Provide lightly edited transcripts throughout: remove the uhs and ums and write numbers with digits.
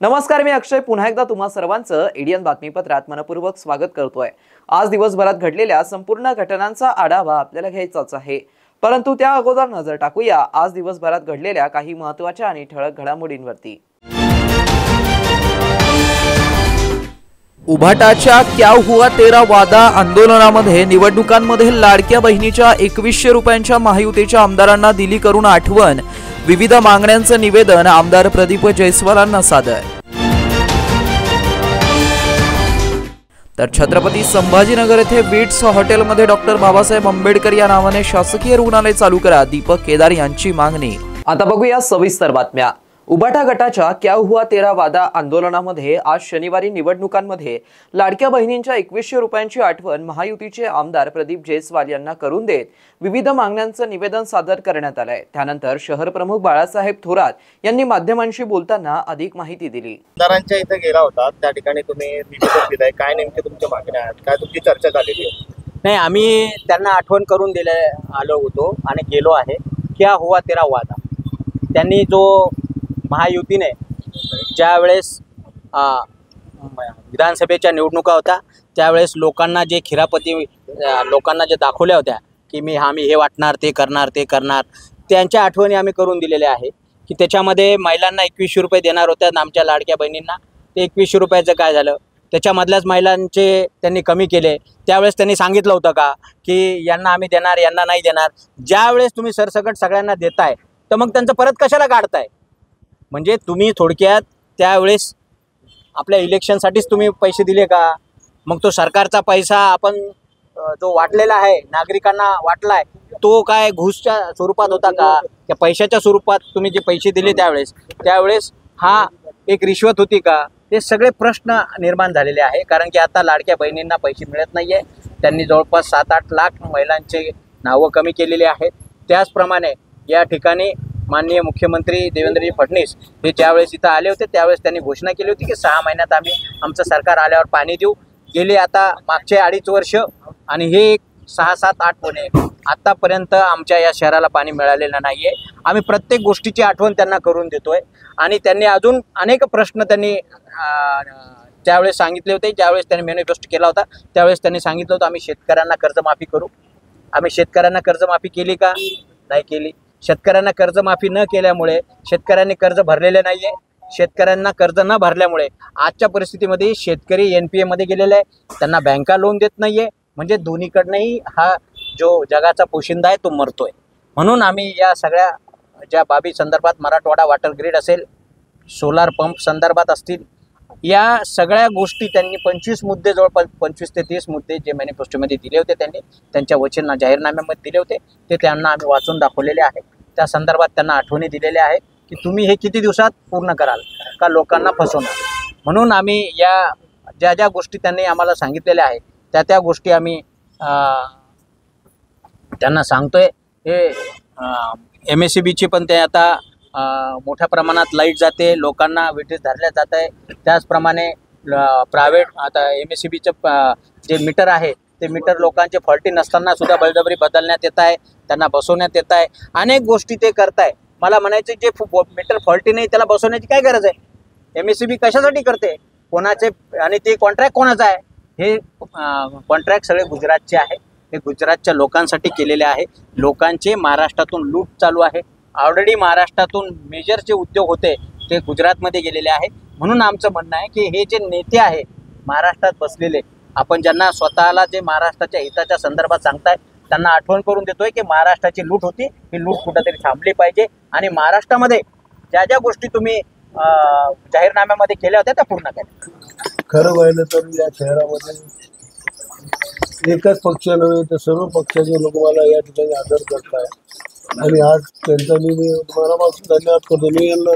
नमस्कार, मी अक्षय पुन्हा एकदा तुम्हा सर्वांचं एडियन बातमीपत्रात मनपूर्वक स्वागत करतोय। आज दिवसभरात घडलेल्या संपूर्ण घटनांचा आढावा आपल्याला घ्यायचाच आहे, परंतु त्या अगोदर नजर टाकूया आज दिवसभरात घडलेल्या काही महत्त्वाच्या आणि ठळक घडामोडींवरती। उभाटाच्या क्या हुआ तेरा वादा आंदोलनामध्ये निवडणुकांमध्ये लाडक्या बहिणीच्या 2100 रुपयांच्या महायुतीच्या आमदारांना दिली करून आठवण, विविध मागण्यांचं निवेदन आमदार प्रदीप जयस्वालांना सादर। तर छत्रपती संभाजीनगर येथे विट्स हॉटेलमध्ये डॉक्टर बाबासाहेब आंबेडकर या नावाने शासकीय रुग्णालय चालू करा, दीपक केदार यांची मागणी। आता बघूया सविस्तर बातम्या। उभाटा गटाच्या क्या हुआ तेरा वादा आंदोलनामध्ये आज शनिवारी निवडणुकांमध्ये लाडक्या बहिणींच्या 2100 रुपयांची आठवण महायुतीचे आमदार प्रदीप जयस्वाल यांना करून देत विविध मागण्यांचं निवेदन सादर करण्यात आलंय। त्यानंतर शहर प्रमुख बाळासाहेब थोरात यांनी माध्यमांशी बोलताना अधिक माहिती दिली। आमदारांच्या इथे गेला होता, त्या ठिकाणी तुम्ही निवेदन दिलंय, काय नेमके तुमच्या मागण्या आहेत, काय तुमची चर्चा झालेली आहे? नाही, आम्ही त्यांना आठवण करून दिले आलो होतो आणि गेलो आहे। क्या हुआ तेरा वादा, त्यांनी जो महायुतीने ज्या वेळेस विधानसभेच्या निवडणुका होत्या त्यावेळेस लोकांना जे खिरापती लोकांना जे दाखवल्या होत्या की आम्ही हे वाटणार, ते करणार, त्यांच्या आठवणी आम्ही करून दिलेल्या आहे की त्याच्यामध्ये महिलांना 2100 रुपये देणार होत्या आमच्या लाडक्या बहिणींना, ते 2100 रुपयाचं काय झालं, त्याच्यामधल्याच महिलांचे त्यांनी कमी केले। त्यावेळेस त्यांनी सांगितलं होतं का की यांना आम्ही देणार, यांना नाही देणार? ज्यावेळेस तुम्ही सरसकट सगळ्यांना देताय तर मग त्यांचं परत कशाला काढताय? म्हणजे तुम्ही थोडक्यात त्यावेळेस आपल्या इलेक्शनसाठीच तुम्ही पैसे दिले का? मग तो सरकारचा पैसा आपण जो वाटलेला आहे नागरिकांना वाटलाय तो काय घुसच्या स्वरूपात होता का? त्या पैशाच्या स्वरूपात तुम्ही जे पैसे दिले त्यावेळेस हा एक रिश्वत होती का? हे सगळे प्रश्न निर्माण झालेले आहे। कारण की आता लाडक्या बहिणींना पैसे मिळत नाही आहे। त्यांनी जवळपास 7-8 लाख महिलांचे नावं कमी केलेले आहेत। त्याचप्रमाणे या ठिकाणी माननीय मुख्यमंत्री देवेंद्रजी फडणवीस हे ज्यावेळेस इथं आले होते त्यावेळेस त्यांनी घोषणा केली होती की 6 महिन्यात आम्ही आमचं सरकार आल्यावर पाणी देऊ। गेले आता मागचे 2.5 वर्ष आणि हे 6-7-8 महिने आतापर्यंत आमच्या या शहराला पाणी मिळालेलं नाही आहे। आम्ही प्रत्येक गोष्टीची आठवण त्यांना करून देतोय आणि त्यांनी अजून अनेक प्रश्न त्यांनी त्यावेळेस सांगितले होते। ज्यावेळेस त्यांनी मॅनिफेस्टो केला होता त्यावेळेस त्यांनी सांगितलं होतं आम्ही शेतकऱ्यांना कर्जमाफी करू। आम्ही शेतकऱ्यांना कर्जमाफी केली का? नाही केली। शेतकऱ्यांना कर्जमाफी न केल्यामुळे शेतकऱ्यांनी कर्ज भरलेले नाही आहे। शेतकऱ्यांना कर्ज न भरल्यामुळे आजच्या परिस्थितीमध्ये शेतकरी NPA मध्ये गेलेले आहे, त्यांना बँका लोन देत नाही आहे। म्हणजे दोन्हीकडनंही हा जो जगाचा पोशिंदा आहे तो मरतोय। म्हणून आम्ही या सगळ्या ज्या बाबी संदर्भात मराठवाडा वॉटर ग्रीड असेल, सोलार पंप संदर्भात असतील, या सगळ्या गोष्टी त्यांनी 25 मुद्दे जवळपास 25 ते 30 मुद्दे जे मॅनिफेस्टोमध्ये दिले होते त्यांनी त्यांच्या वचन जाहीरनाम्यामध्ये दिले होते ते त्यांना आम्ही वाचून दाखवलेले आहे। त्या संदर्भात त्यांना आठवणी दिलेल्या आहे की तुम्ही हे किती दिवसात पूर्ण कराल का लोकांना फसवणार। म्हणून आम्ही या ज्या गोष्टी त्यांनी आम्हाला सांगितलेल्या आहेत त्या गोष्टी आम्ही त्यांना सांगतोय। हे MSEBची पण ते आता मोठ्या प्रमाणात लाईट जाते, लोकांना वेटीस धरल्या जात आहे। त्याचप्रमाणे प्रायव्हेट आता MSEBचं जे मीटर आहे ते मीटर लोकांचे फॉल्टी नसताना सुद्धा बळजबरी बदलण्यात येत आहे, त्यांना बसवण्यात येत आहे, अनेक गोष्टी ते करताय। मला म्हणायचं जे मीटर फॉल्टी नाही त्याला बसवण्याची काय गरज आहे? MSEB कशासाठी करते? कोणाचे आणि ते कॉन्ट्रॅक्ट कोणाचा आहे? हे कॉन्ट्रॅक्ट सगळे गुजरातचे आहे, हे गुजरातच्या लोकांसाठी केलेले आहे। लोकांचे महाराष्ट्रातून लूट चालू आहे। ऑलरेडी महाराष्ट्रातून मेजर जे उद्योग होते ते गुजरातमध्ये गेलेले आहे। म्हणून आमचं म्हणणं आहे की हे जे नेते आहे महाराष्ट्रात बसलेले, आपण ज्यांना स्वतःला जे महाराष्ट्राच्या हिताच्या संदर्भात सांगताय त्यांना आठवण करून देतोय की महाराष्ट्राची लूट होती, ही लूट कुठेतरी थांबली पाहिजे आणि महाराष्ट्रामध्ये ज्या गोष्टी तुम्ही जाहीरनाम्यामध्ये केल्या होत्या त्या पूर्ण करा। खरं पाहिलं तर या शहरामध्ये एकच पक्ष नव्हे तर सर्व पक्षाचे लोक मला या ठिकाणी आदर करताय आणि आज त्यांचा मी मनापासून धन्यवाद करतो। मी यांना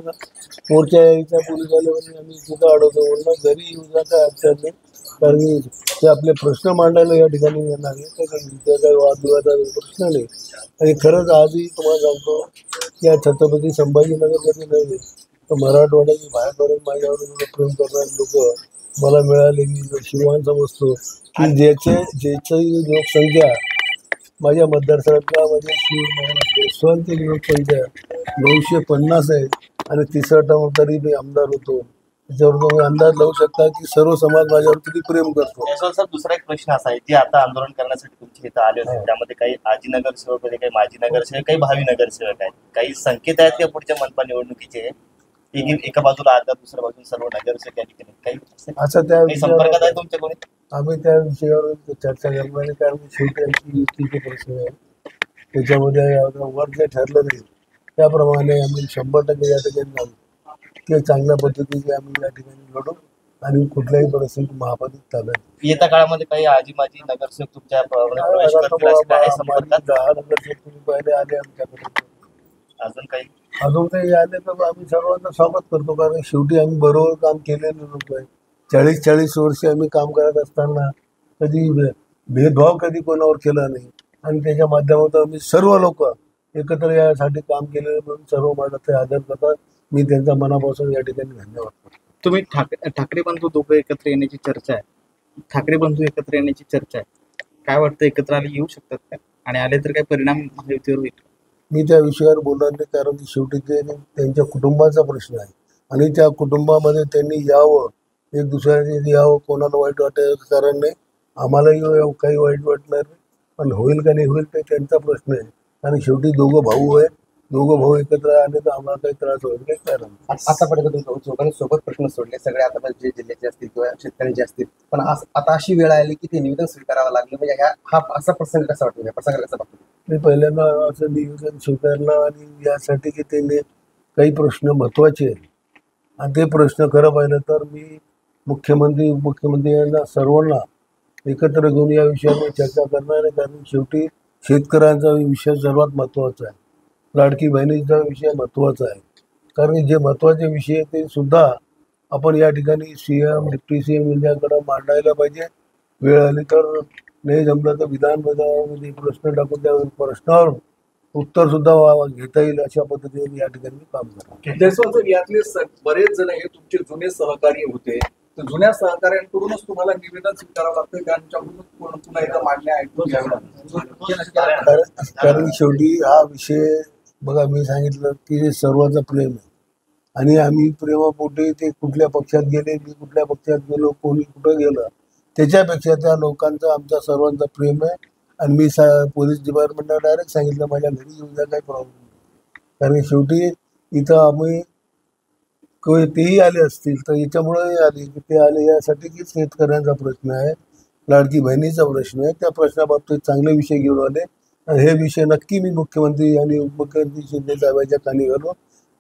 मोर्चा यायच्या पोलिस आल्यावर आम्ही तिथं अडवतो, म्हणलं घरी येऊ जा काय अडचण नाही, कारण की ते आपले प्रश्न मांडायला या ठिकाणी येणार आहे. ते काही वादविवादाचा प्रश्न नाही. आणि खरंच आजही तुम्हाला सांगतो की या छत्रपती संभाजीनगरमध्ये नाही तर मराठवाड्याची बाहेरपर्यंत माझ्यावर प्रेम करणारे लोक मला मिळाले. मी शिवान समजतो की ज्याची लोकसंख्या माझ्या मतदारसंघामध्ये जसवंतची लोकसंख्या 950 आहे आणि 3 टर्म तरी मी आमदार होतो. त्याच्यावर तुम्ही अंदाज लावू शकता की सर्व समाज माझ्यावर किती प्रेम करतो. जयस्वाल सर, दुसरा एक प्रश्न असा आहे की आता आंदोलन करण्यासाठी तुमच्या इथं आले होते, त्यामध्ये काही आजी नगरसेवक होते, काही माजी नगरसेवक, काही भावी नगरसेवक आहेत. काही संकेत आहेत का पुढच्या मनपा निवडणुकीचे एका बाजूला आता दुसऱ्या बाजूला सर्व नगरसेवक या ठिकाणी काही असं त्या काही संपर्कात आहे तुमच्या कोणी? आम्ही त्या विषयावर चर्चा करणार आहे. कारण शेवटी आमची युतीचे प्रश्न आहे. त्याच्यामध्ये वर जे ठरलं नाही त्याप्रमाणे आम्ही 100% या ठिकाणी जाऊ की चांगल्या पद्धतीने आम्ही या ठिकाणी लढू आणि कुठल्याही परिस्थितीत महापालिक चालेल. येत्या काळामध्ये काही आजी माजी नगरसेवक तुमच्या प्रवेश करतील असे काही संपर्कात? 10 नगरसेवक तुम्ही पहिले आले आमच्याकडे, अजून काही अजून काही आले तर आम्ही सर्वांना स्वागत करतो. कारण शेवटी आम्ही बरोबर काम केलेले लोक आहे. 40 वर्ष आम्ही काम करत असताना कधी भेदभाव कधी कोणावर केला नाही आणि त्याच्या माध्यमातून आम्ही सर्व लोक एकत्र यासाठी काम केलेलं म्हणून सर्व माझा ते आदर करतात. मी त्यांचा मनापासून या ठिकाणी धन्यवाद करतो. तुम्ही ठाकरे बंधू दोघं एकत्र येण्याची चर्चा आहे, ठाकरे बंधू एकत्र येण्याची चर्चा आहे, काय वाटतं एकत्र आले येऊ शकतात का आणि आले तर काय परिणाम महायुतीवर होईल? मी त्या विषयावर बोलणार नाही कारण की शेवटी ते त्यांच्या कुटुंबाचा प्रश्न आहे आणि त्या कुटुंबामध्ये त्यांनी यावं, एक दुसऱ्याने यावं, कोणाला वाईट वाटायचं कारण नाही. आम्हालाही काही वाईट वाटणार नाही, पण होईल का नाही होईल ते त्यांचा प्रश्न आहे. आणि शेवटी दोघं भाऊ आहे, दोघं भाऊ एकत्र आले तर आम्हाला काही त्रास होईल काही कारण नाही. आतापर्यंत तुम्ही दोघांनी सोबत प्रश्न सोडले सगळे, आता जे जिल्ह्याचे असतील किंवा शेतकऱ्यांचे असतील, पण आता अशी वेळ आली की ते निवेदन स्वीकारावं लागलं. म्हणजे हा असा प्रसंग कसा वाटतो, या प्रसंगाला कसा वाटतो? मी पहिल्यांदा असं निवेदन स्वीकारलं आणि यासाठी की त्यांनी काही प्रश्न महत्त्वाचे आहेत आणि ते प्रश्न खरं पाहिलं तर मी मुख्यमंत्री उपमुख्यमंत्री यांना सर्वांना एकत्र घेऊन या विषयावर चर्चा करणार आहे. कारण शेवटी शेतकऱ्यांचा विषय सर्वात महत्त्वाचा आहे, लाडकी बहिणीचा विषय महत्त्वाचा आहे. कारण जे महत्त्वाचे विषय आहेत ते सुद्धा आपण या ठिकाणी CM डिप्टी CM यांच्याकडे मांडायला पाहिजे. वेळ आली तर नाही जमलं तर विधानसभेमध्ये प्रश्न टाकून त्या प्रश्नावर उत्तर सुद्धा घेता येईल अशा पद्धतीने या ठिकाणी काम करणार. जयस्वाल सर, यातले बरेच जण हे तुमचे जुने सहकारी होते, तर जुन्या सहकाऱ्यांकडूनच तुम्हाला निवेदन स्वीकारावं लागतं, त्यांच्याकडून पुन्हा एकदा मागण्या ऐकून घ्याव्या. कारण शेवटी हा विषय बघा, मी सांगितलं की हे सर्वांचं प्रेम आहे आणि आम्ही प्रेमापोटी ते कुठल्या पक्षात गेले, मी कुठल्या पक्षात गेलो, कोणी कुठं गेलं, त्याच्यापेक्षा त्या लोकांचं आमचा सर्वांचा प्रेम आहे. आणि मी पोलीस डिपार्टमेंटला डायरेक्ट सांगितलं माझ्या घरी येऊन जा, काही प्रॉब्लेम नाही. कारण शेवटी इथं आम्ही तेही आले असतील तर याच्यामुळे आले की ते आले यासाठी की शेतकऱ्यांचा प्रश्न आहे, लाडकी बहिणीचा प्रश्न आहे. त्या प्रश्नाबाबतीत चांगले विषय घेऊन आले आणि हे विषय नक्की मी मुख्यमंत्री आणि उपमुख्यमंत्री शिंदे साहेबांच्या कानी घालून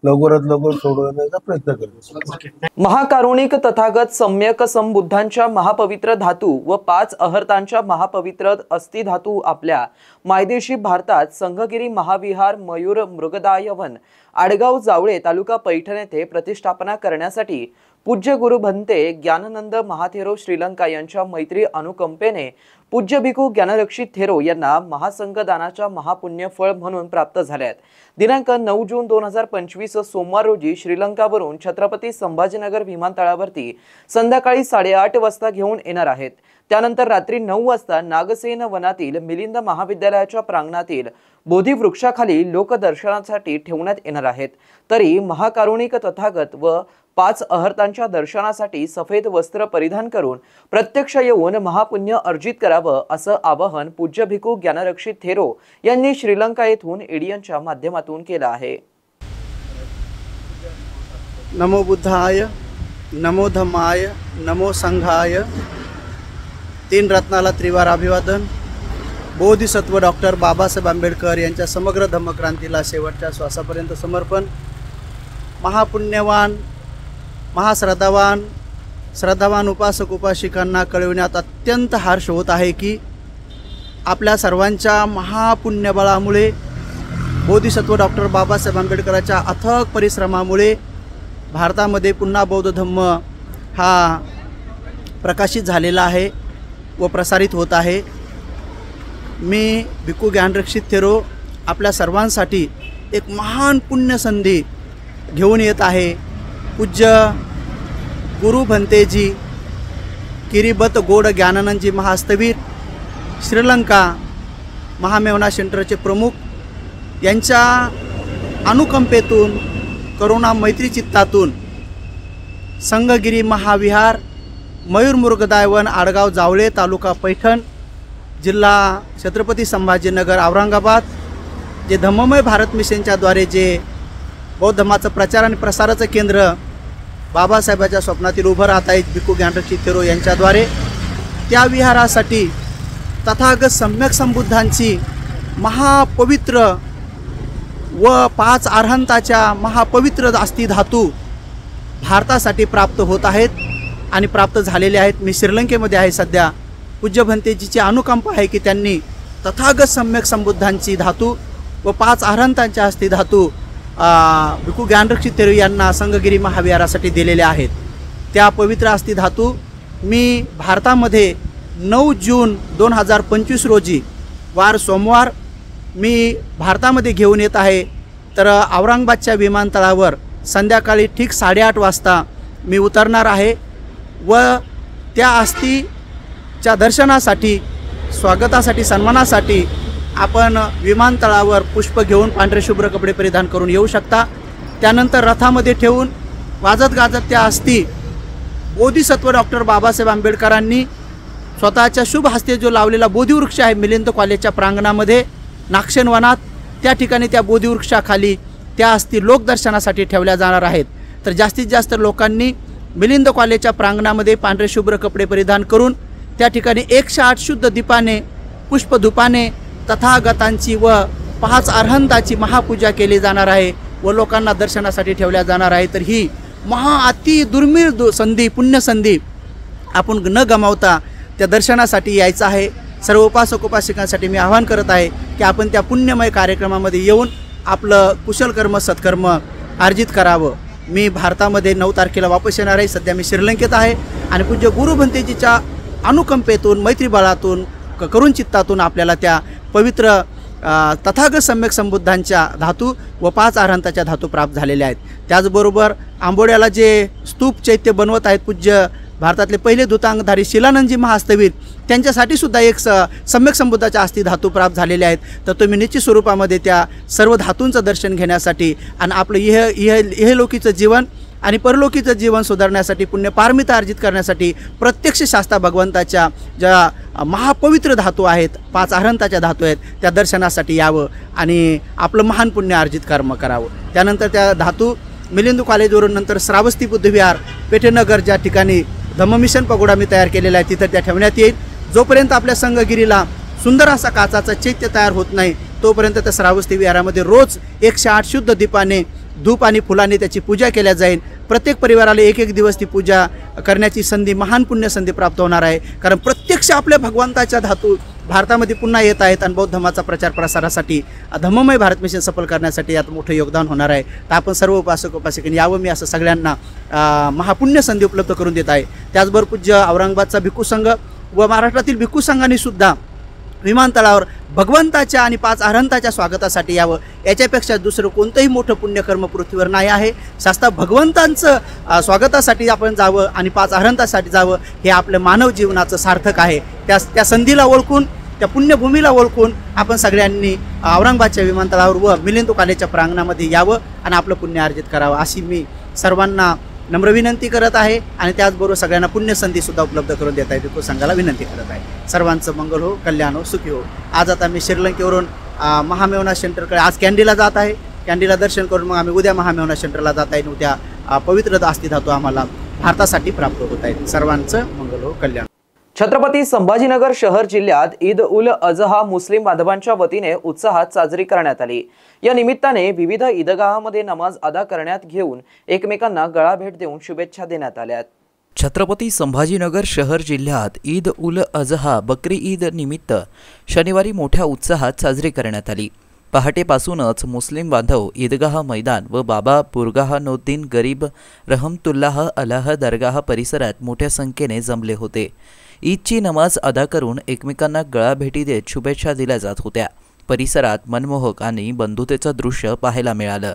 लवकरात लवकर सोडवण्याचा प्रयत्न करतो. महाकारुणिक तथागत सम्यक संबुद्धांच्या महापवित्र धातू व 5 अहर्तांच्या महापवित्र अस्थि धातू आपल्या मायदेशी भारतात संघगिरी महाविहार मयूर मृगदायवन आडगाव जावळे तालुका पैठण येथे प्रतिष्ठापना करण्यासाठी पूज्य गुरु भंते ज्ञानानंद महाथेरो श्रीलंका यांच्या मैत्री अनुकंपेने पूज्य भिखू ज्ञानरक्षित थेरो यांना महासंघदानाच्या महापुण्यफळ म्हणून प्राप्त झाले आहेत. दिनांक 9 जून 2025 सोमवार रोजी श्रीलंकावरून छत्रपती संभाजीनगर विमानतळावरती संध्याकाळी 8:30 वाजता घेऊन येणार आहेत. त्यानंतर रात्री 9 वाजता नागसेन वनातील मिलिंद महाविद्यालयाच्या प्रांगणातील बोधी वृक्षाखाली लोकदर्शनासाठी ठेवण्यात येणार आहेत. तरी महाकारुणिक तथागत व 5 अहर्तांच्या दर्शनासाठी सफेद वस्त्र परिधान करून प्रत्यक्ष येऊन महापुण्य अर्जित करावं असं आवाहन पूज्य भिखू ज्ञानरक्षित थेरो यांनी श्रीलंका येथून एडियनच्या माध्यमातून केलं आहे. नमो बुद्धाय, नमो धम्माय, नमो संघाय. 3 रत्नाला त्रिवार अभिवादन. बोधिसत्व डॉक्टर बाबासाहेब आंबेडकर यांच्या समग्र धम्मक्रांतीला शेवटच्या श्वासापर्यंत समर्पण. महापुण्यवान श्रद्धावान उपासक उपासिकांना कळविण्यात अत्यंत हर्ष होत आहे की आपल्या सर्वांच्या महापुण्यबळामुळे बोधिसत्व डॉक्टर बाबासाहेब आंबेडकरांच्या अथक परिश्रमामुळे भारतामध्ये पुन्हा बौद्ध धम्म हा प्रकाशित झालेला आहे व प्रसारित होत आहे। मी भिक्खू ज्ञानरक्षित थेरो आपल्या सर्वांसाठी एक महान पुण्यसंधी घेऊन येत आहे। पूज्य गुरु भंतेजी किरीबत गोड ज्ञानानंदजी महास्तवीर श्रीलंका महामेवना सेंटरचे प्रमुख यांच्या अनुकंपेतून करुणा मैत्री चित्तातून संगगिरी महाविहार मयूर मृगदायवन आडगाव जावळे तालुका पैठण जिल्हा छत्रपती संभाजीनगर औरंगाबाद जे धम्ममय भारत मिशनच्या द्वारे जे बौद्ध धर्माचं प्रचार आणि प्रसाराचं केंद्र बाबासाहेबांच्या स्वप्नातील उभं राहत आहे भिक्खू ज्ञानरक्षित थेरो यांच्याद्वारे त्या विहारासाठी तथागत सम्यक संबुद्धांची महापवित्र व 5 अरहंताच्या महापवित्र अस्थि धातू भारतासाठी प्राप्त होत आहेत आणि प्राप्त झालेले आहेत। मी श्रीलंकेमध्ये आहे सध्या। पूज्य भंतेजीची अनुकंपा आहे की त्यांनी तथागत सम्यक संबुद्धांची धातू व 5 अरहंतांच्या अस्थि धातू भिक्खू ज्ञानरक्षित थेरो यांना संगगिरी महाविहारासाठी दिलेल्या आहेत। त्या पवित्र अस्थि धातू मी भारतामध्ये 9 जून 2025 रोजी वार सोमवार मी भारतामध्ये घेऊन येत आहे। तर औरंगाबादच्या विमानतळावर संध्याकाळी ठीक 8:30 वाजता मी उतरणार आहे व त्या अस्थीच्या दर्शनासाठी स्वागतासाठी सन्मानासाठी आपण विमानतळावर पुष्प घेऊन पांढरे शुभ्र कपडे परिधान करून येऊ शकता। त्यानंतर रथामध्ये ठेवून वाजत गाजत त्या अस्थी बोधिसत्व डॉक्टर बाबासाहेब आंबेडकरांनी स्वतःच्या शुभ हस्ते जो लावलेला बोधिवृक्ष आहे मिलिंद कॉलेजच्या प्रांगणामध्ये नागशेनवनात त्या ठिकाणी त्या बोधिवृक्षाखाली त्या अस्थी लोकदर्शनासाठी ठेवल्या जाणार आहेत। तर जास्तीत जास्त लोकांनी मिलिंद कॉलेजच्या प्रांगणामध्ये पांढरे शुभ्र कपडे परिधान करून त्या ठिकाणी 108 शुद्ध दीपाने पुष्पधुपाने तथागतांची व 5 अरहंताची महापूजा केली जाणार आहे व लोकांना दर्शनासाठी ठेवल्या जाणार आहे। तर ही अति दुर्मिळ संधी पुण्यसंधी आपण न गमावता त्या दर्शनासाठी यायचं आहे। सर्व उपासक उपासिकांसाठी मी आवाहन करत आहे की आपण त्या पुण्यमय कार्यक्रमामध्ये येऊन आपलं कुशल कर्म सत्कर्म अर्जित करावं। मी भारतामध्ये 9 तारखेला वापस येणार आहे। सध्या मी श्रीलंकेत आहे आणि पूज्य गुरु भंतेजीच्या अनुकंपेतून मैत्रीबळातून करुण चित्तातून आपल्याला त्या पवित्र तथागत सम्यक संबुद्धांच्या धातू व 5 अरहंताच्या धातू प्राप्त झालेल्या आहेत। त्याचबरोबर आंबोड्याला जे स्तूप चैत्य बनवत आहेत पूज्य भारतातले पहिले दूतांगधारी शिलानंदजी महास्तवीर त्यांच्यासाठी सुद्धा एक सम्यक संबुद्धाच्या अस्थि धातू प्राप्त झालेल्या आहेत। तर तुम्ही निश्चित स्वरूपामध्ये त्या सर्व धातूंचं दर्शन घेण्यासाठी आणि आपलं इहलोकीचं जीवन आणि परलोकीचं जीवन सुधारण्यासाठी पुण्यपारमिता अर्जित करण्यासाठी प्रत्यक्ष शास्ता भगवंताच्या ज्या महापवित्र धातू आहेत 5 अरहंताच्या धातू आहेत त्या दर्शनासाठी यावं आणि आपलं महान पुण्य अर्जित कर्म करावं। त्यानंतर त्या धातू मिलिंद कॉलेजवरून नंतर श्रावस्ती बुद्धविहार पेठेनगर ज्या ठिकाणी धम्ममिशन पगोडा मी तयार केलेला आहे तिथं त्या ठेवण्यात येईल। जोपर्यंत आपल्या संगगिरीला सुंदर असा काचाचा चैत्य तयार होत नाही तोपर्यंत त्या श्रावस्ती विहारामध्ये रोज 108 शुद्ध दीपाने धूप आणि फुलाने त्याची पूजा केल्या जाईल। प्रत्येक परिवाराला एक दिवस ती पूजा करण्याची संधी महान पुण्य संधी प्राप्त होणार आहे। कारण प्रत्यक्ष आपल्या भगवंताच्या धातू भारतामध्ये पुन्हा येत आहेत आणि बौद्ध धर्माचा प्रचार प्रसारासाठी धम्ममय भारत मिशन सफल करण्यासाठी यात मोठं योगदान होणार आहे। तर आपण सर्व उपासक उपासिकांनी यावं मी असं सगळ्यांना महापुण्य संधी उपलब्ध करून देत आहे। त्याचबरोबर पूज्य औरंगाबादचा भिक्खू संघ व महाराष्ट्रातील भिक्खू संघांनी सुद्धा विमानतळावर भगवंताच्या आणि 5 अरहंताच्या स्वागतासाठी यावं। याच्यापेक्षा दुसरं कोणतंही मोठं पुण्यकर्म पृथ्वीवर नाही आहे। शास्ता भगवंतांचं स्वागतासाठी आपण जावं आणि 5 अरहंतासाठी जावं हे आपलं मानव जीवनाचं सार्थक आहे। त्या संधीला ओळखून त्या पुण्यभूमीला ओळखून आपण सगळ्यांनी औरंगाबादच्या विमानतळावर व मिलिंद कॉलेजच्या प्रांगणामध्ये यावं आणि आपलं पुण्य अर्जित करावं अशी मी सर्वांना नम्र विनंती करत आहे आणि त्याचबरोबर सगळ्यांना पुण्यसंधी सुद्धा उपलब्ध करून देत आहे भिक्खू संघाला विनंती करत आहे। सर्वांचं मंगल हो, कल्याण हो, सुखी हो। आज आता मी श्रीलंकेवरून महामेवना सेंटरकडे आज कॅन्डीला जात आहे। कॅन्डीला दर्शन करून मग आम्ही उद्या महामेवना सेंटरला जात आहे। उद्या पवित्र अस्थि धातू आम्हाला भारतासाठी प्राप्त होत आहेत। सर्वांचं मंगल हो, कल्याण। छत्रपती संभाजीनगर शहर जिल्ह्यात ईद उल अजहा मुस्लिम बांधवांच्या वतीने उत्साहात साजरी करण्यात आली। या निमित्ताने विविध ईदगाहामध्ये नमाज अदा करण्यात घेऊन एकमेकांना गळा भेट देऊन शुभेच्छा देण्यात आल्या। छत्रपती संभाजीनगर शहर जिल्ह्यात ईद उल अजहा बकरी ईद निमित्त शनिवारी मोठ्या उत्साहात साजरी करण्यात आली। पहाटेपासूनच मुस्लिम बांधव ईदगाह मैदान व बाबा बुरहानुद्दीन गरीब रहमतुल्लाह अलाह दरगाह परिसरात मोठ्या संख्येने जमले होते. ईदची नमाज अदा करून एकमेकांना गळाभेटी देत शुभेच्छा दिल्या जात होत्या. परिसरात मनमोहक आणि बंधुतेचं दृश्य पाहायला मिळालं.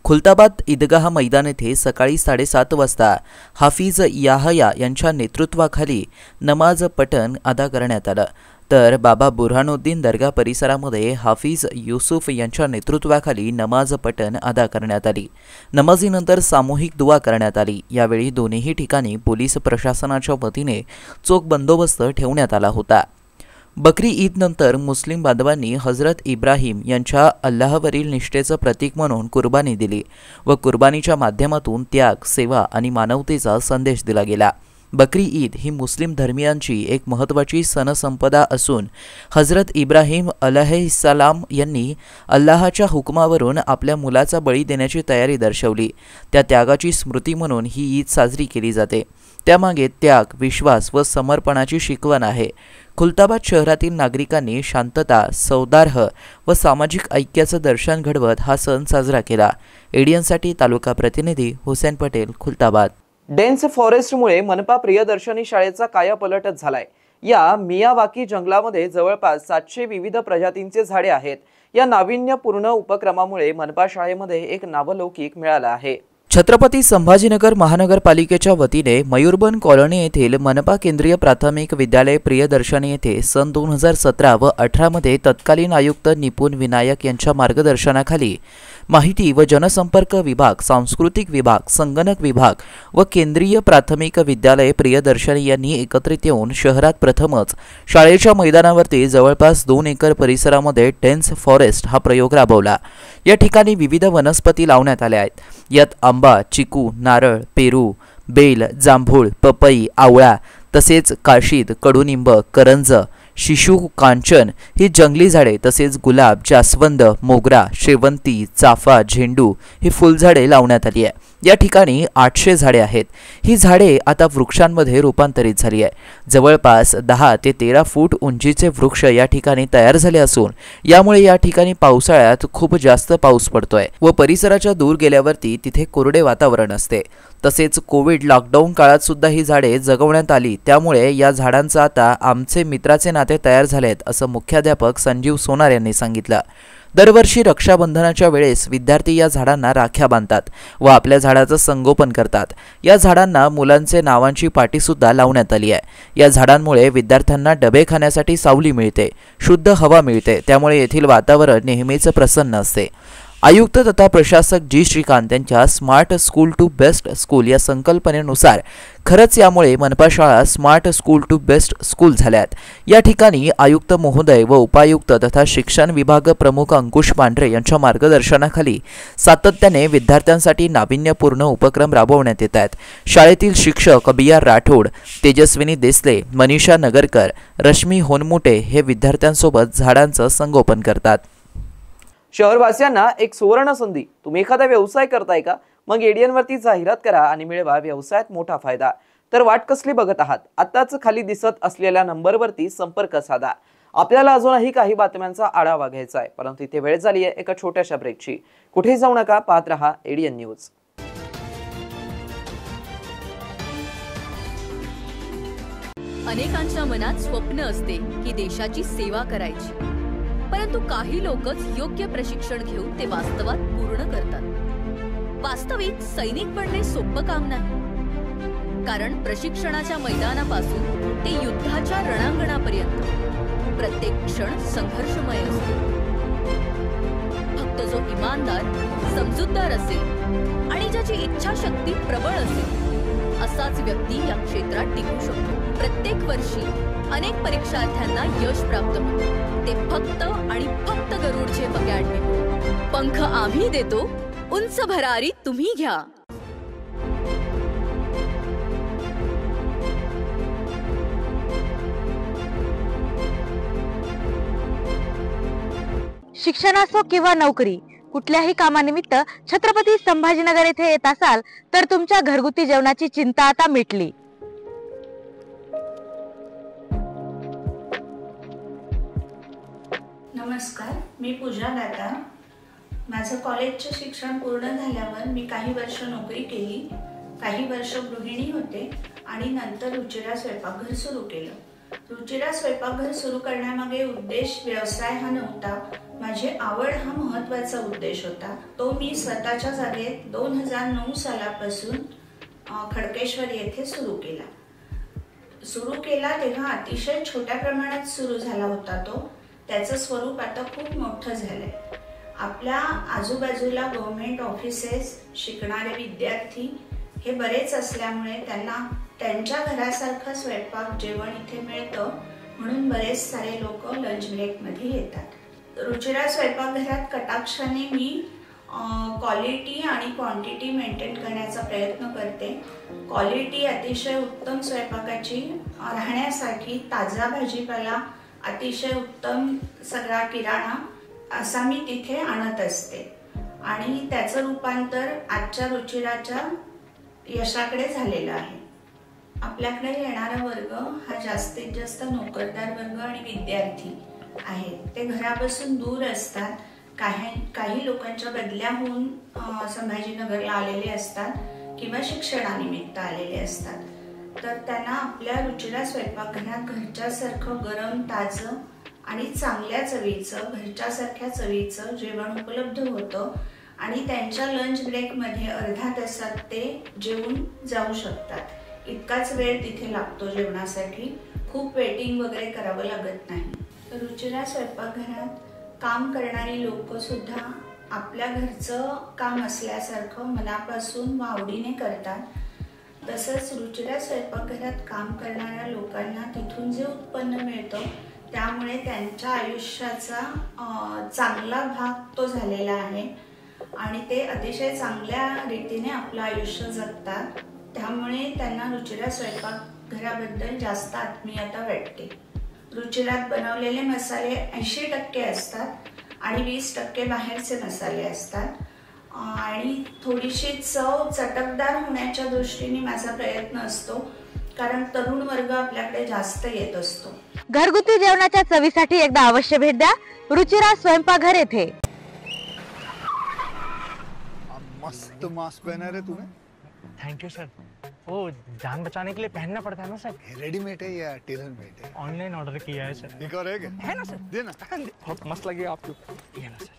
खुलताबाद ईदगाह मैदान येथे सकाळी 7:30 वाजता हाफिज याहया यांच्या नेतृत्वाखाली नमाज पठण अदा करण्यात आलं. तर बाबा बुरहानुद्दीन दर्गा परिसरामध्ये हाफिज युसुफ यांच्या नेतृत्वाखाली नमाज पठण अदा करण्यात आली. नमाजीनंतर सामूहिक दुआ करण्यात आली. यावेळी दोन्ही ठिकाणी पोलीस प्रशासनाच्या वतीने चोख बंदोबस्त ठेवण्यात आला होता. बकरी ईदनंतर मुस्लिम बांधवांनी हजरत इब्राहिम यांच्या अल्लाहवरील निष्ठेचं प्रतीक म्हणून कुर्बानी दिली व कुर्बानीच्या माध्यमातून त्याग, सेवा आणि मानवतेचा संदेश दिला गेला. बकरी ईद ही मुस्लिम धर्मियांची एक महत्त्वाची सणसंपदा असून हजरत इब्राहिम अलैहिस्सलाम यांनी अल्लाहच्या हुकमावरून आपल्या मुलाचा बळी देण्याची तयारी दर्शवली. त्या त्यागाची स्मृती म्हणून ही ईद साजरी केली जाते. त्यामागे त्याग, विश्वास व समर्पणाची शिकवण आहे. खुलताबाद शहरातील नागरिकांनी शांतता, सौहार्द व सामाजिक ऐक्याचं दर्शन घडवत हा सण साजरा केला. एडियनसाठी तालुका प्रतिनिधी हुसेन पटेल, खुलताबाद. डेन्स फॉरेस्टमुळे मनपा प्रियदर्शनी शाळेचा कायापालटच झालाय. या मियावाकी जंगलामध्ये जवळपास 700 विविध प्रजातींचे झाडे आहेत. या नाविन्यपूर्ण उपक्रमामुळे मनपा शाळेमध्ये एक नावलौकिक मिळाला आहे. छत्रपती संभाजीनगर महानगरपालिकेच्या वतीने मयूरबन कॉलनी येथील मनपा केंद्रीय प्राथमिक विद्यालय प्रियदर्शनी येथे सन 2017 व 18 मध्ये तत्कालीन आयुक्त निपुण विनायक यांच्या मार्गदर्शनाखाली माहिती व जनसंपर्क विभाग, सांस्कृतिक विभाग, संगणक विभाग व केंद्रीय प्राथमिक विद्यालय प्रियदर्शनी यांनी एकत्रित येऊन शहरात प्रथमच शाळेच्या मैदानावरती जवळपास 2 एकर परिसरामध्ये डेन्स फॉरेस्ट हा प्रयोग राबवला. या ठिकाणी विविध वनस्पती लावण्यात आल्या आहेत. यात आंबा, चिकू, नारळ, पेरू, बेल, जांभूळ, पपई, आवळा तसेच काशीद, कडुनिंब, करंज, शिशू, कांचन ही जंगली झाडे तसेच गुलाब, जास्वंद, मोगरा, शेवंती, चाफा, झेंडू ही फुलझाडे लावण्यात आली आहे. या ठिकाणी 800 झाडे आहेत. ही झाडे आता वृक्षांमध्ये रूपांतरित झाली आहे. जवळपास 10 ते 13 फूट उंचीचे वृक्ष या ठिकाणी तयार झाले असून यामुळे या ठिकाणी पावसाळ्यात खूप जास्त पाऊस पडतोय व परिसराच्या दूर गेल्यावरती तिथे कोरडे वातावरण असते. तसेच कोविड लॉकडाऊन काळात सुद्धा ही झाडे जगवण्यात आली. त्यामुळे या झाडांचं आता आमचे मित्राचे नाते तयार झालेत असं मुख्याध्यापक संजीव सोनार यांनी सांगितलं. दरवर्षी रक्षाबंधनाच्या वेळेस विद्यार्थी या झाडांना राख्या बांधतात व आपल्या झाडाचं संगोपन करतात. या झाडांना मुलांचे नावांची पाटीसुद्धा लावण्यात आली आहे. या झाडांमुळे विद्यार्थ्यांना डबे खाण्यासाठी सावली मिळते, शुद्ध हवा मिळते. त्यामुळे येथील वातावरण नेहमीच प्रसन्न असते. आयुक्त तथा प्रशासक जी श्रीकांत यांच्या smart school to best school या संकल्पनेनुसार खरंच यामुळे मनपा शाळा smart school to best school झाल्यात. या ठिकाणी आयुक्त महोदय व उपायुक्त तथा शिक्षण विभाग प्रमुख अंकुश पांढरे यांच्या मार्गदर्शनाखाली सातत्याने विद्यार्थ्यांसाठी नाविन्यपूर्ण उपक्रम राबवण्यात येत आहेत. शाळेतील शिक्षक बियार राठोड, तेजस्विनी देसले, मनीषा नगरकर, रश्मी होनमुटे हे विद्यार्थ्यांसोबत झाडांचं संगोपन करतात. शहरवासियांना एक सुवर्ण संधी. तुम्ही एखादा व्यवसाय करताय का? मग एडियनवरती जाहिरात करा आणि मिळवा व्यवसायात मोठा फायदा. तर वाट कसली बघत आहात? आताच खाली दिसत असलेल्या नंबरवरती संपर्क साधा. आपल्याला अजूनही काही बातम्यांचा आढावा घ्यायचा आहे, परंतु इथे वेळ झाली आहे एका छोट्याशा ब्रेकची. कुठेही जाऊ नका, पाहत रहा एडियन न्यूज. अनेकांच्या मनात स्वप्न असते की देशाची सेवा करायची, परंतु काही लोकच योग्य प्रशिक्षण घेऊन ते वास्तवात पूर्ण करतात. वास्तविक सैनिक बनणे सोपं काम नाही, कारण प्रशिक्षणाच्या मैदानापासून ते युद्धाच्या रणांगणापर्यंत प्रत्येक क्षण संघर्षमय असतो. फक्त जो इमानदार, समजूतदार असेल आणि ज्याची इच्छाशक्ती प्रबळ असेल असाच व्यक्ती या क्षेत्रात टिकू शकतो. प्रत्येक वर्षी अनेक परीक्षार्थ्यांना यश प्राप्त होते, ते फक्त आणि फक्त गरुडचे अकॅडमी. पंख आम्ही देतो, उंच भरारी तुम्ही घ्या. शिक्षण असो किंवा नोकरी, कुठल्याही कामानिमित्त छत्रपती संभाजीनगर येथे येत असाल तर तुमच्या घरगुती जेवणाची चिंता आता मिटली. नमस्कार, मी पूजा दाता. माझं कॉलेजचं शिक्षण पूर्ण झाल्यावर मी काही वर्ष नोकरी केली, काही वर्ष गृहिणी होते आणि नंतर रुचिरा स्वयंपाकघर सुरू केलं. रुचिरा स्वयंपाकघर सुरू करण्यामागे उद्देश व्यवसाय हा नव्हता, माझी आवड हा महत्त्वाचा उद्देश होता. तो मी स्वतःच्या जागेत 2009 सालापासून खडकेश्वर येथे सुरू केला. तेव्हा अतिशय छोट्या प्रमाणात सुरू झाला होता तो. त्याचं स्वरूप आता खूप मोठं झालंय. आपल्या आजूबाजूला गव्हर्नमेंट ऑफिसेस, शिकणारे विद्यार्थी हे बरेच असल्यामुळे त्यांना त्यांच्या घरासारखं स्वयंपाक जेवण इथे मिळतं, म्हणून बरेच सारे लोक लंच ब्रेकमध्ये येतात. रुचिरा स्वयंपाकघरात कटाक्षाने मी क्वालिटी आणि क्वांटिटी मेंटेन करण्याचा प्रयत्न करते. क्वालिटी अतिशय उत्तम स्वयंपाकाची राहण्यासाठी ताजा भाजीपाला, अतिशय उत्तम सगळा किराणा असा मी तिथे आणत असते आणि त्याचं रूपांतर आजच्या रुचिराच्या यशाकडे झालेलं आहे. आपल्याकडे येणारा वर्ग हा जास्तीत जास्त नोकरदार वर्ग आणि विद्यार्थी आहेत. ते घरापासून दूर असतात. काही लोकांच्या बदल्या होऊन संभाजीनगरला आलेले असतात किंवा शिक्षणानिमित्त आलेले असतात. तर त्यांना आपल्या रुचिरा स्वयंपाकघरात घरच्यासारखं गरम, ताजं आणि चांगल्या चवीचं, घरच्यासारख्या चवीचं जेवण उपलब्ध होतं आणि त्यांच्या लंच ब्रेकमध्ये अर्धा तासात ते जेवून जाऊ शकतात. इतकाच वेळ तिथे लागतो जेवणासाठी. खूप वेटिंग वगैरे करावं लागत नाही. रुचिरा स्वयंपाकघरात काम करणारी लोक सुद्धा आपल्या घरचं काम असल्यासारखं मनापासून व आवडीने करतात. तसंच रुचिरा स्वयंपाकघरात काम करणाऱ्या लोकांना तिथून जे उत्पन्न मिळतं त्यामुळे त्यांच्या आयुष्याचा चांगला भाग तो झालेला आहे आणि ते अतिशय चांगल्या रीतीने आपलं आयुष्य जगतात. त्यामुळे त्यांना रुचिरा स्वयंपाकघराबद्दल जास्त आत्मीयता वाटते. रुचिरात बनवलेले मसाले 80% असतात आणि 20% बाहेरचे मसाले असतात आणि थोडीशी चव चटकदार होण्याच्या दृष्टीने माझा प्रयत्न असतो, कारण तरुण वर्ग आपल्याकडे जास्त येत असतो. घरगुती जेवणाच्या चवीसाठी एकदा अवश्य भेट द्या रुचिरा स्वयंपाकघर येथे. मस्त मास्क पहना रे तूने. Thank you sir. वो जान बचाने के लिए पहनना पड़ता है ना सर. रेडीमेड है या टेलर मेड है? ऑनलाइन ऑर्डर किया है सर. एक और है ना सर. देना. बहुत मस्त लगे आपको. ये ना सर.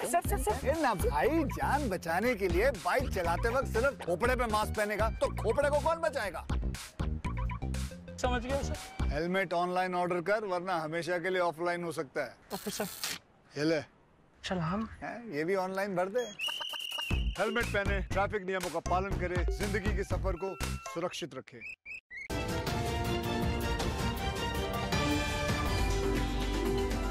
सर ना भाई, जान बचाने के लिए बाइक चलाते वक्त सिर्फ खोपड़े पे मास्क पहनेगा तो खोपड़े को कौन बचाएगा? समझ गया सर. हेलमेट ऑनलाइन ऑर्डर कर, वरना हमेशा के लिए ऑफलाइन हो सकता है. Okay sir. ये ले. चल हम ये भी ऑनलाइन भर दे. हेलमेट पहने, ट्रैफिक नियमों का पालन करे, जिंदगी के सफर को सुरक्षित रखे.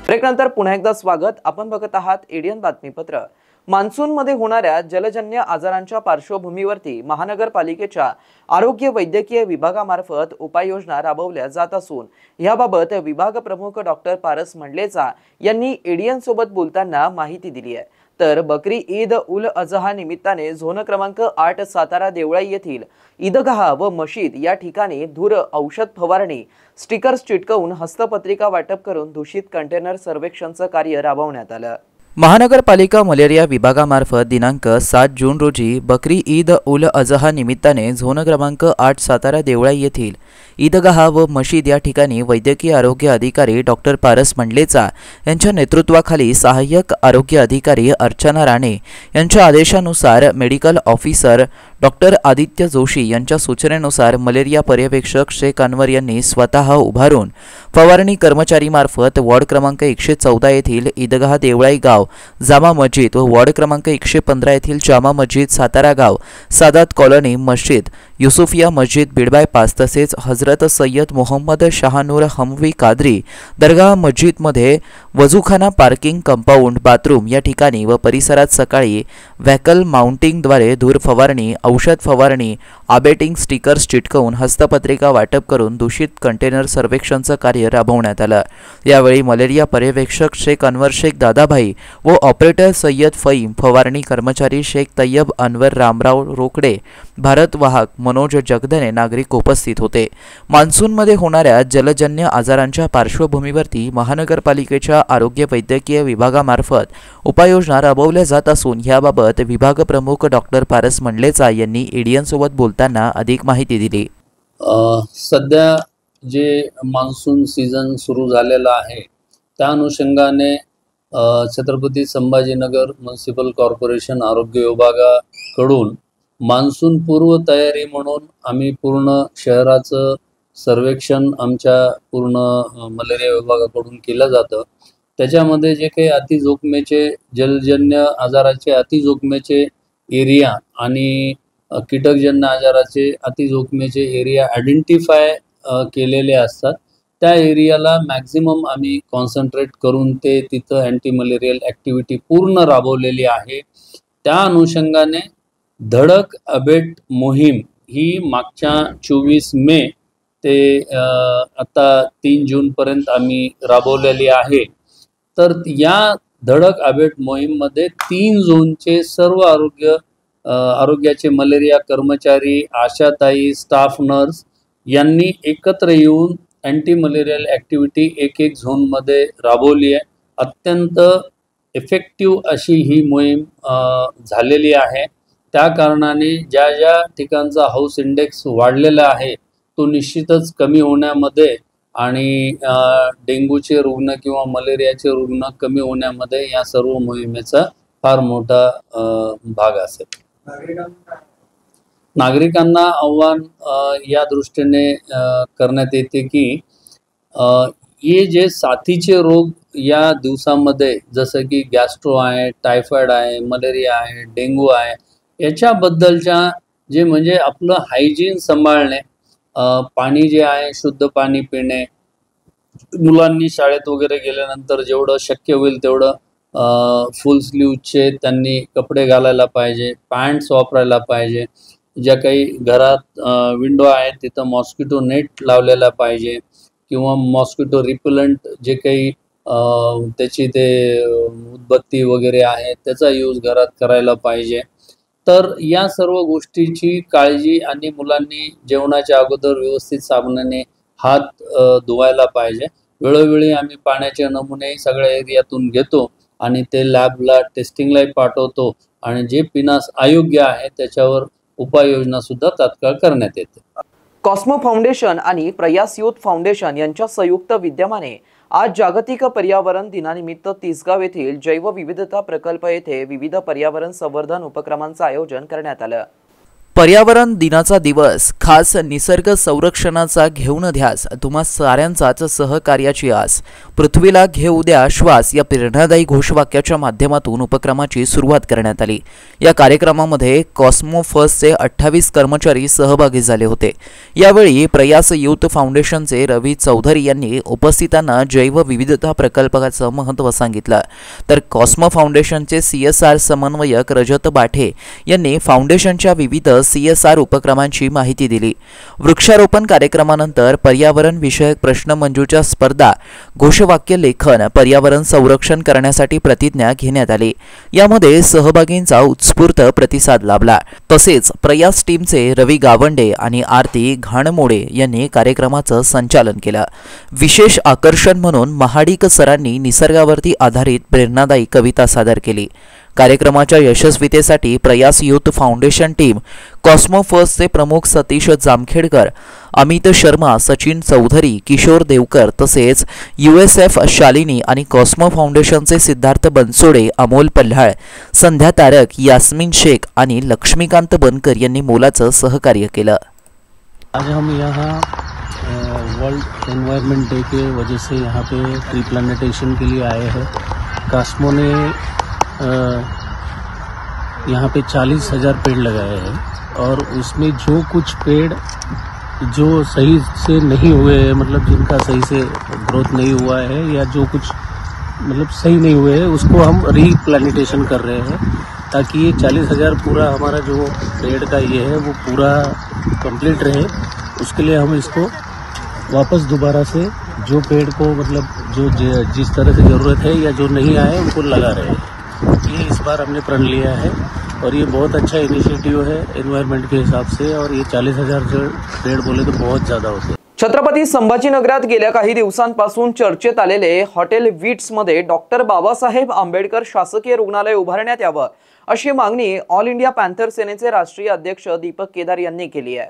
ब्रेकनंतर पुन्हा एकदा स्वागत. आपण बघत आहात एडियन बातमीपत्र. मान्सूनमध्ये होणाऱ्या जलजन्य आजारांच्या पार्श्वभूमीवरती महानगरपालिकेच्या आरोग्य वैद्यकीय विभागामार्फत उपाययोजना राबवल्या जात असून याबाबत विभाग प्रमुख डॉक्टर पारस मंडलेचा यांनी एडियन सोबत बोलताना माहिती दिली आहे. तर बकरी ईद उल अजहा निमित्ताने झोन क्रमांक 8 सातारा देवळाई येथील ईदगाह व मशीद या ठिकाणी धूर औषध फवारणी, स्टिकर्स चिटकवून हस्तपत्रिका वाटप करून दूषित कंटेनर सर्वेक्षणचं कार्य राबवण्यात आलं. महानगरपालिका मलेरिया विभागामार्फत दिनांक 7 जून रोजी बकरी ईद उल अजहा निमित्ताने झोन क्रमांक 8 सातारा देवळाई येथील ईदगाह व मशीद या ठिकाणी वैद्यकीय आरोग्य अधिकारी डॉक्टर पारस मंडलेचा यांच्या नेतृत्वाखाली सहाय्यक आरोग्य अधिकारी अर्चना राणे यांच्या आदेशानुसार medical officer doctor Aditya Joshi यांच्या सूचनेनुसार मलेरिया पर्यवेक्षक शेख अनवर यांनी स्वतः उभारून फवारणी कर्मचारीमार्फत वॉर्ड क्रमांक 114 येथील ईदगाह देवळाई गाव जामा मस्जिद व वॉर्ड क्रमांक 115 येथील जामा मस्जिद सातारा गाव सादात कॉलनी मस्जिद युसुफिया मस्जिद बीड बायपास तसेच हजरत सय्यद मोहम्मद शाहनूर हमवी कादरी दरगाह मस्जिदमध्ये वजूखाना, पार्किंग, कंपाऊंड, बाथरूम या ठिकाणी व परिसरात सकाळी व्हेकल माउंटिंगद्वारे धूर फवारणी, औषध फवारणी, आबेटिंग, स्टिकर्स चिटकवून हस्तपत्रिका वाटप करून दूषित कंटेनर सर्वेक्षणचं कार्य राबवण्यात आलं. यावेळी मलेरिया पर्यवेक्षक शेख अनवर शेख दादाभाई व ऑपरेटर सय्यद फईम, फवारणी कर्मचारी शेख तय्यब अनवर रामराव रोकडे, भारतवाहक मनोज जगधने नागरिक उपस्थित होते. मान्सूनमध्ये होणाऱ्या जलजन्य आजारांच्या पार्श्वभूमीवरती महानगरपालिकेच्या आरोग्य वैद्यकीय विभागामार्फत उपाययोजना राबवल्या जात असून याबाबत विभाग प्रमुख डॉक्टर पारस मंडलेचा यांनी एडीएन सोबत बोलताना अधिक माहिती दिली. सध्या जे मान्सून सीझन सुरू झालेला आहे त्या अनुषंगाने छत्रपती संभाजीनगर म्युनिसिपल कॉर्पोरेशन आरोग्य विभागाकडून मान्सून पूर्व तयारी म्हणून आम्ही पूर्ण शहराचं सर्वेक्षण आमच्या पूर्ण मलेरिया विभागाकडून केलं जातं. त्याच्यामध्ये जे काही अतिजोखमीचे जलजन्य आजाराचे अतिजोखमीचे एरिया आणि कीटकजन्य आजाराचे अतिजोखमीचे एरिया आयडेंटिफाय केलेले असतात. त्या एरियाला मॅक्झिमम आम्ही कॉन्सन्ट्रेट करून ते तिथं अँटी मलेरियल ॲक्टिव्हिटी पूर्ण राबवलेली आहे. त्या अनुषंगाने धडक अबेट मोहीम ही मागच्या 24 मे ते आता 3 जूनपर्यंत आम्ही राबवलेली आहे. तर या धडक अबेट मोहीममध्ये 3 झोनचे सर्व आरोग्याचे मलेरिया कर्मचारी, आशाताई, स्टाफ नर्स यांनी एकत्र येऊन अँटी मलेरियल ॲक्टिव्हिटी एक झोनमध्ये राबवली आहे. अत्यंत इफेक्टिव्ह अशी ही मोहीम झालेली आहे. त्या कारणाने ज्या ज्या ठिकाणचा हाऊस इंडेक्स वाढलेला आहे तो निश्चितच कमी होण्यामध्ये आणि डेंग्यूचे रुग्ण किंवा मलेरियाचे रुग्ण कमी होण्यामध्ये या सर्व मोहिमेचा फार मोठा भाग असेल. नागरिकांना आव्हान या दृष्टीने करण्यात येते की हे जे साथीचे रोग या दिवसामध्ये जसं की गॅस्ट्रो आहे, टायफॉइड आहे, मलेरिया आहे, डेंग्यू आहे, याच्याबद्दलच्या जे म्हणजे आपलं हायजीन सांभाळणे, पाणी जे आहे शुद्ध पाणी पिणे, मुलांनी शाळेत वगैरे गेल्यानंतर जेवढं शक्य होईल तेवढं फुल स्लीवचे त्यांनी कपडे घालायला पाहिजे, पॅन्ट्स वापरायला पाहिजे. ज्या काही घरात विंडो आहेत तिथं मॉस्किटो नेट लावलेला पाहिजे किंवा मॉस्किटो रिपेलंट जे काही त्याची ते उदबत्ती वगैरे आहे त्याचा यूज घरात करायला पाहिजे. तर या सर्व गोष्टीची काळजी आणि मुलांनी जेवणाच्या अगोदर व्यवस्थित साबणाने हात धुवायला पाहिजे. वेळोवेळी आम्ही पाण्याचे नमुने सगळ्या एरियातून घेतो आणि ते लॅबला टेस्टिंगला पाठवतो आणि जे पिण्यास अयोग्य आहे त्याच्यावर उपाययोजना सुद्धा तात्काळ करण्यात येते. कॉस्मो फाउंडेशन आणि प्रयास युथ फाउंडेशन यांच्या संयुक्त विद्यमाने आज जागतिक पर्यावरण दिनानिमित्त तिसगाव येथील जैवविविधता प्रकल्प येथे विविध पर्यावरण संवर्धन उपक्रमांचे आयोजन करण्यात आलं. पर्यावरण दिनाचा दिवस खास निसर्ग संरक्षणाचा घेऊन ध्यास, तुम्हा साऱ्यांचाच सहकार्याची आस, पृथ्वीला घेऊ द्या श्वास या प्रेरणादायी घोषवाक्याच्या माध्यमातून उपक्रमाची सुरुवात करण्यात आली. या कार्यक्रमामध्ये कॉस्मो फर्स्टचे 28 कर्मचारी सहभागी झाले होते. यावेळी प्रयास युथ फाउंडेशनचे रवी चौधरी यांनी उपस्थितांना जैवविविधता प्रकल्पाचं महत्त्व सांगितलं. तर कॉस्मो फाउंडेशनचे CSR समन्वयक रजत बाठे यांनी फाउंडेशनच्या विविध CSR उपक्रमांची माहिती दिली. वृक्षारोपण कार्यक्रमानंतर पर्यावरण विषयक प्रश्नमंजुषा स्पर्धा, घोषवाक्य लेखन, पर्यावरण संरक्षण करण्यासाठी प्रतिज्ञा घेण्यात आली. यामध्ये सहभागींचा उत्स्फूर्त प्रतिसाद लाभला. तसेच प्रयास टीमचे रवी गावंडे आणि आरती घाणमोडे यांनी कार्यक्रमाचं संचालन केलं. विशेष आकर्षण म्हणून महाडिक सरांनी निसर्गावरती आधारित प्रेरणादायी कविता सादर केली. कार्यक्रमाच्या यशस्वीतेसाठी प्रयास युथ फाउंडेशन टीम, कॉस्मो फर्स्टचे प्रमुख सतीश जामखेडकर, अमित शर्मा, सचिन चौधरी, किशोर देवकर तसेच USF शालिनी आणि कॉस्मो फाउंडेशनचे सिद्धार्थ बनसोडे, अमोल पल्हाळ, संध्या तारक, यास्मिन शेख आणि लक्ष्मीकांत बनकर यांनी मोलाचं सहकार्य केलं. आज हम यहाँ वर्ल्ड एनवायरनमेंट डे के वजह से यहाँ पे ट्री प्लांटेशन के लिए आए हैं. कॉस्मो ने यहाँ पे 40,000 पेड़ लगाए हैं और उसमें जो कुछ पेड़ जो सही से नहीं हुए हैं, मतलब जिनका सही से ग्रोथ नहीं हुआ है या जो कुछ मतलब सही नहीं हुए हैं, उसको हम रीप्लांटेशन कर रहे हैं ताकि ये 40,000 पूरा हमारा जो पेड़ का ये है वो पूरा कंप्लीट रहे. उसके लिए हम इसको वापस दोबारा से जो पेड़ को मतलब जो जिस तरह से ज़रूरत है या जो नहीं आए उनको लगा रहे हैं. ये इस बार हमने प्रण लिया है और ये बहुत अच्छा इनिशिएटिव है एनवायरनमेंट के हिसाब से। और ये 40,000 पेड़ बोले तो बहुत ज़्यादा होते हैं। छत्रपती संभाजीनगरात गेल्या काही दिवसांपासून चर्चेत आलेले हॉटेल विट्स मध्ये डॉक्टर बाबासाहेब आंबेडकर शासकीय रुग्णालय उभारण्यात यावं अशी मागणी ऑल इंडिया पॅन्थर सेनेचे राष्ट्रीय अध्यक्ष दीपक केदार यांनी केली आहे।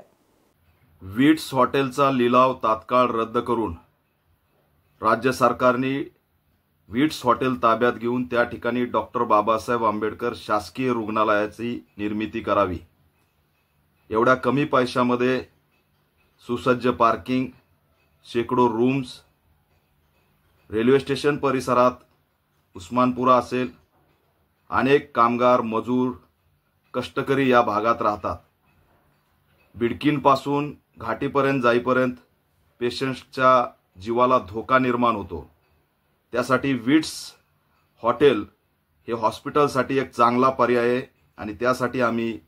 विट्स हॉटेलचा लिलाव तात्काळ रद्द करून राज्य सरकारने विट्स हॉटेल ताब्यात घेऊन त्या ठिकाणी डॉक्टर बाबासाहेब आंबेडकर शासकीय रुग्णालयाची निर्मिती करावी। एवढ्या कमी पैशामध्ये सुसज्ज पार्किंग, शेकडो रूम्स, रेल्वे स्टेशन परिसरात उस्मानपुरा असेल, अनेक कामगार मजूर कष्टकरी या भागात राहतात। बिडकीनपासून घाटीपर्यंत जाईपर्यंत पेशंट्सच्या जीवाला धोका निर्माण होतो। त्यासाठी विट्स हॉटेल हे हॉस्पिटलसाठी एक चांगला पर्याय आहे आणि त्यासाठी आम्ही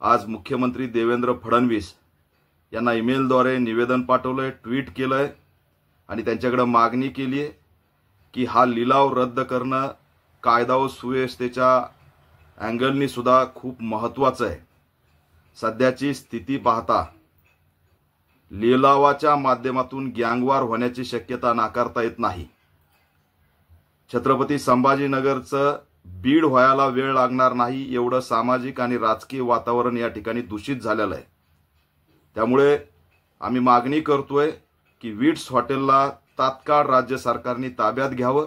आज मुख्यमंत्री देवेंद्र फडणवीस यांना ईमेलद्वारे निवेदन पाठवलंय, ट्विट केलंय आणि त्यांच्याकडे मागणी केली आहे की हा लिलाव रद्द करणं कायदा व सुव्यवस्थेच्या अँगलनी सुद्धा खूप महत्त्वाचं आहे। सध्याची स्थिती पाहता लिलावाच्या माध्यमातून गँगवार होण्याची शक्यता नाकारता येत नाही। छत्रपती संभाजीनगरचं बीड व्हायला वेळ लागणार नाही एवढं सामाजिक आणि राजकीय वातावरण या ठिकाणी दूषित झालेलं आहे। त्यामुळे आम्ही मागणी करतोय की विट्स हॉटेलला तात्काळ राज्य सरकारने ताब्यात घ्यावं,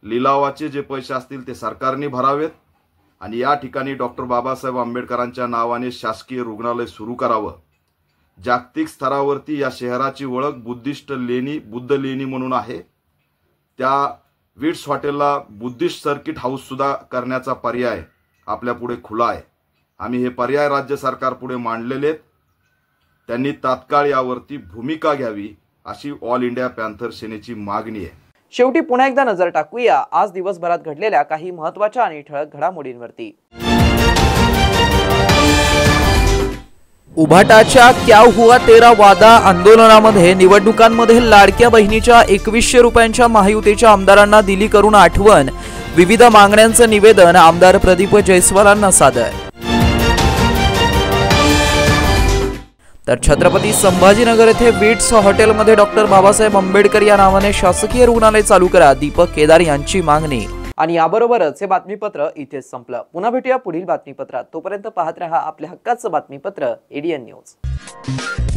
लिलावाचे जे पैसे असतील ते सरकारने भरावेत आणि या ठिकाणी डॉक्टर बाबासाहेब आंबेडकरांच्या नावाने शासकीय रुग्णालय सुरू करावं। जागतिक स्तरावरती या शहराची ओळख बुद्धिस्ट लेणी, बुद्ध लेणी म्हणून आहे। त्या विट्स हॉटेलला बुद्धिस्ट सर्किट हाऊस सुद्धा करण्याचा पर्याय आपल्या पुढे खुला आहे। आम्ही हे पर्याय राज्य सरकार पुढे मांडलेले आहेत। त्यांनी तात्काळ यावरती भूमिका घ्यावी अशी ऑल इंडिया पॅन्थर सेनेची मागणी आहे। शेवटी पुन्हा एकदा नजर टाकूया आज दिवसभरात घडलेल्या काही महत्त्वाच्या आणि ठळक घडामोडींवरती। उभाटाच्या क्या हुआ तेरा वादा आंदोलनामध्ये निवडणुकांमध्ये लाडक्या बहिणीच्या 2100 रुपयांच्या महायुतीच्या आमदारांना दिली करून आठवण, विविध मागण्यांचं निवेदन आमदार प्रदीप जयस्वालांना सादर। तर छत्रपती संभाजीनगर येथे विट्स हॉटेलमध्ये डॉक्टर बाबासाहेब आंबेडकर या नावाने शासकीय रुग्णालय चालू करा, दीपक केदार यांची मागणी। आणि याबरोबरच हे बातमीपत्र इथेच संपलं। पुन्हा भेटूया पुढील बातमीपत्रात। तोपर्यंत पाहत रहा आपल्या हक्काचं बातमीपत्र एडीएन न्यूज।